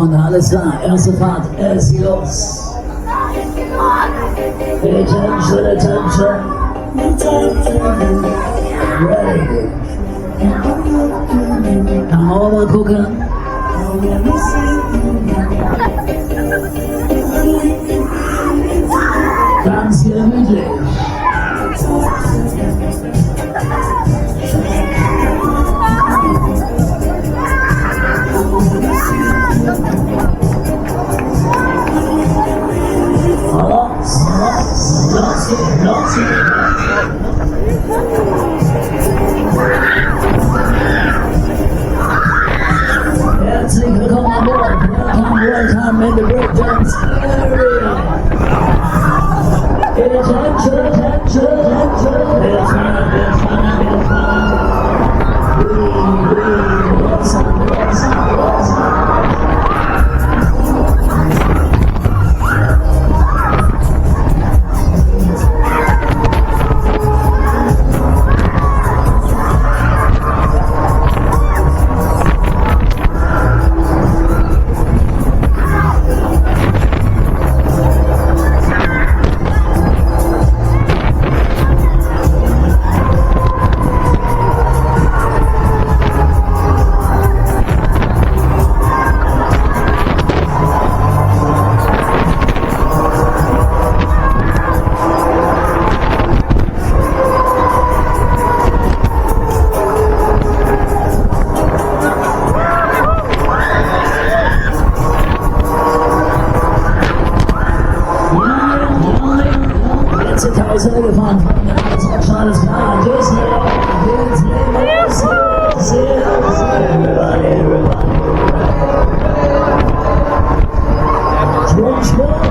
Freunde, alles klar. Erste Fahrt, es geht los. Attention, attention. Ready. Dann wollen wir mal gucken. Ganz gemütlich. Los geht. Herzlich willkommen an Bord. Welcome in the breakdance area. Attention, attention, attention. It's fun. What's up? Gefahren, das war schon alles klar. Düsseldorf, geht's los. Everybody. Sprung.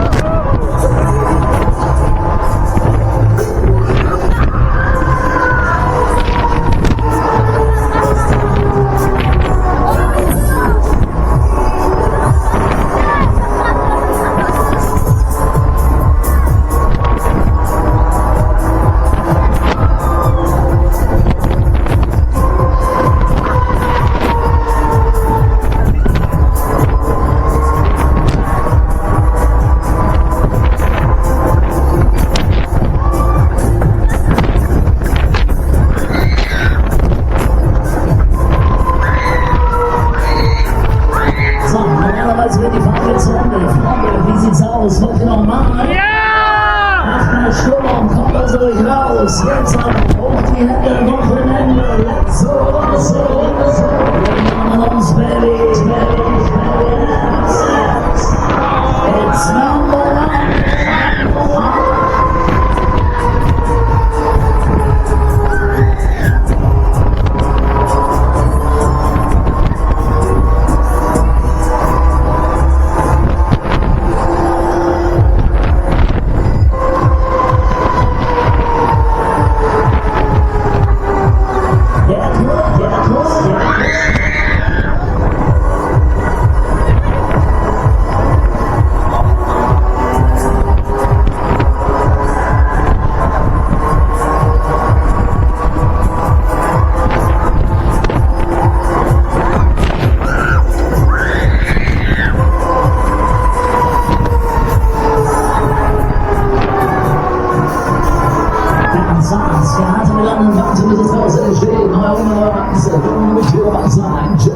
Normalerweise wird die Fahrt jetzt zu Ende. Freunde, wie sieht's aus? Wollt ihr nochmal? Ja! Macht mal Sturm, kommt aus euch raus. Jetzt hoch die Hände, Wochenende. Let's go, Wir machen uns Baby. It's number one. Wir hatten mit anderen Warten, bis es Haus entsteht. Neue Runde, Achse, mit Tür, Wasser, ein Check.